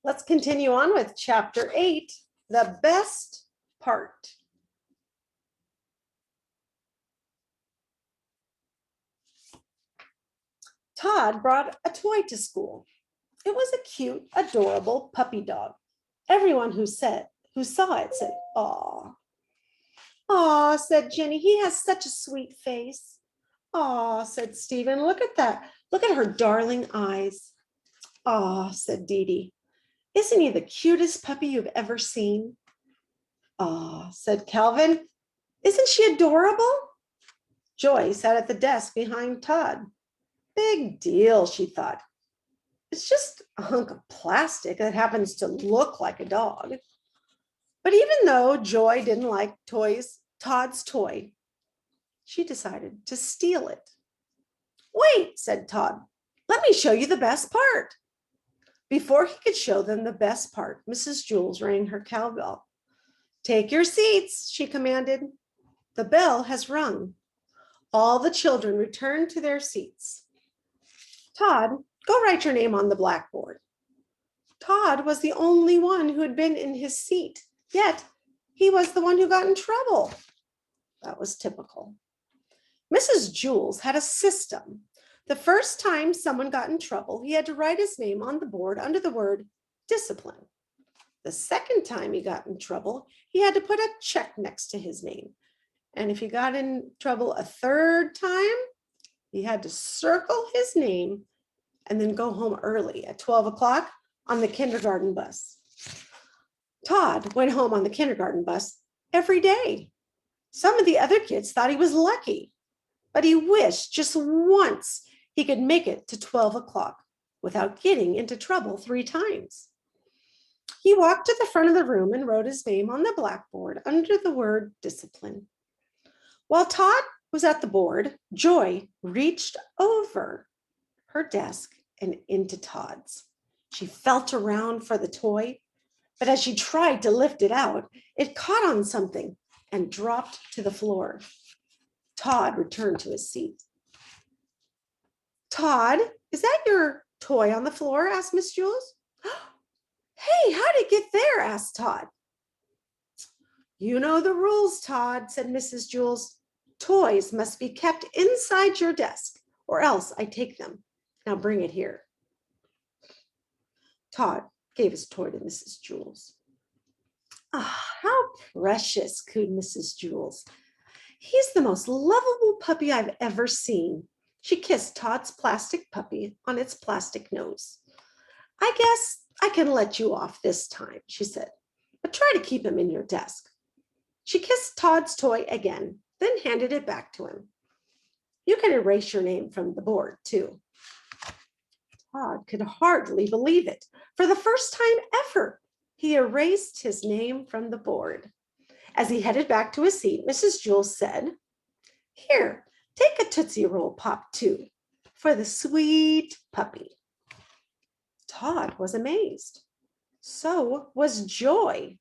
Let's continue on with chapter 8, the best part. Todd brought a toy to school. It was a cute, adorable puppy dog. Everyone who saw it said, "Aw." "Aw," said Jenny, "he has such a sweet face." "Aw," said Stephen, "look at that. Look at her darling eyes." "Aw," said Dee Dee, "isn't he the cutest puppy you've ever seen?" "Aw," said Calvin, "isn't she adorable?" Joy sat at the desk behind Todd. Big deal, she thought. It's just a hunk of plastic that happens to look like a dog. But even though Joy didn't like Todd's toy, she decided to steal it. "Wait," said Todd, "let me show you the best part." Before he could show them the best part, Mrs. Jules rang her cowbell. "Take your seats," she commanded. "The bell has rung." All the children returned to their seats. "Todd, go write your name on the blackboard." Todd was the only one who had been in his seat, yet he was the one who got in trouble. That was typical. Mrs. Jules had a system. The first time someone got in trouble, he had to write his name on the board under the word discipline. The second time he got in trouble, he had to put a check next to his name. And if he got in trouble a third time, he had to circle his name and then go home early at 12 o'clock on the kindergarten bus. Todd went home on the kindergarten bus every day. Some of the other kids thought he was lucky, but he wished just once he could make it to 12 o'clock without getting into trouble 3 times. He walked to the front of the room and wrote his name on the blackboard under the word discipline. While Todd was at the board, Joy reached over her desk and into Todd's. She felt around for the toy, but as she tried to lift it out, it caught on something and dropped to the floor. Todd returned to his seat. "Todd, is that your toy on the floor?" asked Miss Jules. "Hey, how did it get there?" asked Todd. "You know the rules, Todd," said Mrs. Jules. "Toys must be kept inside your desk, or else I take them. Now bring it here." Todd gave his toy to Mrs. Jules. "Ah, how precious," cooed Mrs. Jules. "He's the most lovable puppy I've ever seen." She kissed Todd's plastic puppy on its plastic nose. "I guess I can let you off this time," she said, "but try to keep him in your desk." She kissed Todd's toy again, then handed it back to him. "You can erase your name from the board, too." Todd could hardly believe it. For the first time ever, he erased his name from the board. As he headed back to his seat, Mrs. Jules said, "Here, take a Tootsie Roll Pop, too, for the sweet puppy." Todd was amazed. So was Joy.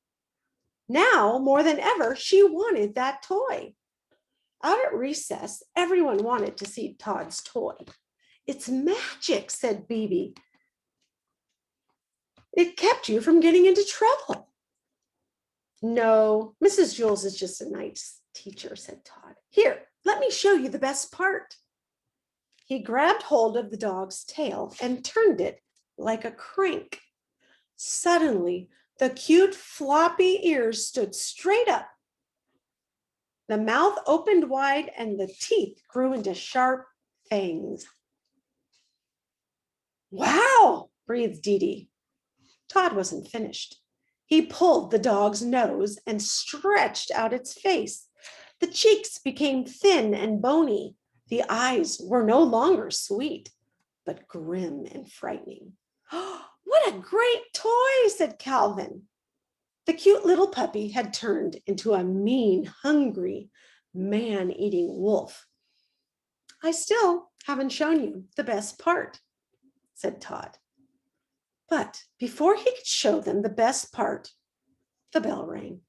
Now, more than ever, she wanted that toy. Out at recess, everyone wanted to see Todd's toy. "It's magic," said Bibi. "It kept you from getting into trouble." "No, Mrs. Jules is just a nice teacher," said Todd. "Here, let me show you the best part." He grabbed hold of the dog's tail and turned it like a crank. Suddenly, the cute floppy ears stood straight up. The mouth opened wide and the teeth grew into sharp fangs. "Wow," breathed Dee Dee. Todd wasn't finished. He pulled the dog's nose and stretched out its face. The cheeks became thin and bony. The eyes were no longer sweet, but grim and frightening. "What a great toy," said Calvin. The cute little puppy had turned into a mean, hungry, man-eating wolf. "I still haven't shown you the best part," said Todd. But before he could show them the best part, the bell rang.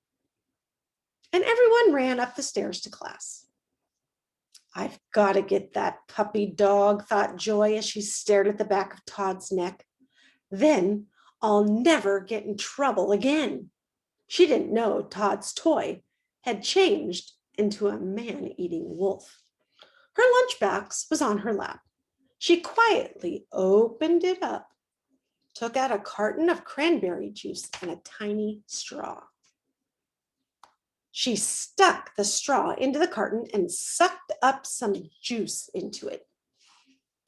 And everyone ran up the stairs to class. "I've got to get that puppy dog," thought Joy as she stared at the back of Todd's neck. Then, I'll never get in trouble again. She didn't know Todd's toy had changed into a man-eating wolf. Her lunchbox was on her lap. She quietly opened it up, took out a carton of cranberry juice and a tiny straw. She stuck the straw into the carton and sucked up some juice into it.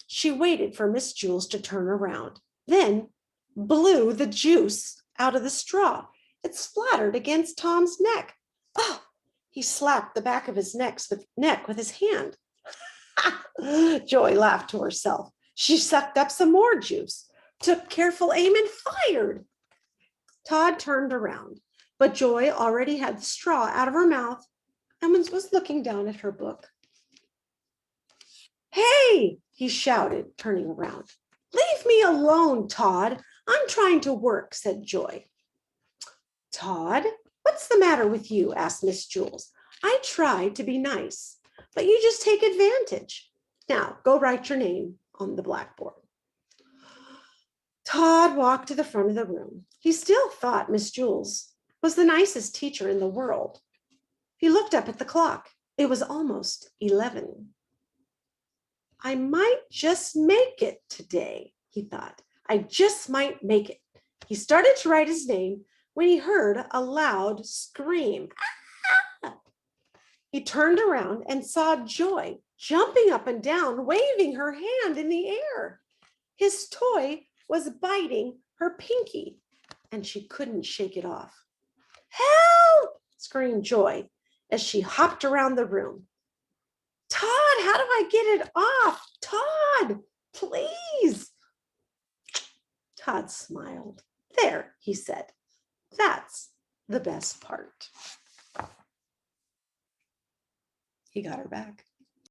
She waited for Miss Jules to turn around, then blew the juice out of the straw. It splattered against Tom's neck. Oh, he slapped the back of his neck with his hand. Joy laughed to herself. She sucked up some more juice, took careful aim and fired. Todd turned around, but Joy already had the straw out of her mouth and was looking down at her book. Hey, he shouted, turning around. Leave me alone, Todd. I'm trying to work, said Joy. Todd, what's the matter with you? Asked Miss Jules. I tried to be nice, but you just take advantage. Now, go write your name on the blackboard. Todd walked to the front of the room. He still thought Miss Jules was the nicest teacher in the world. He looked up at the clock. It was almost 11. I might just make it today, he thought. I just might make it. He started to write his name when he heard a loud scream. Ah! He turned around and saw Joy jumping up and down, waving her hand in the air. His toy was biting her pinky, and she couldn't shake it off. Help! Screamed Joy as she hopped around the room. Todd, how do I get it off? Todd, please. Todd smiled. There, he said. That's the best part. He got her back.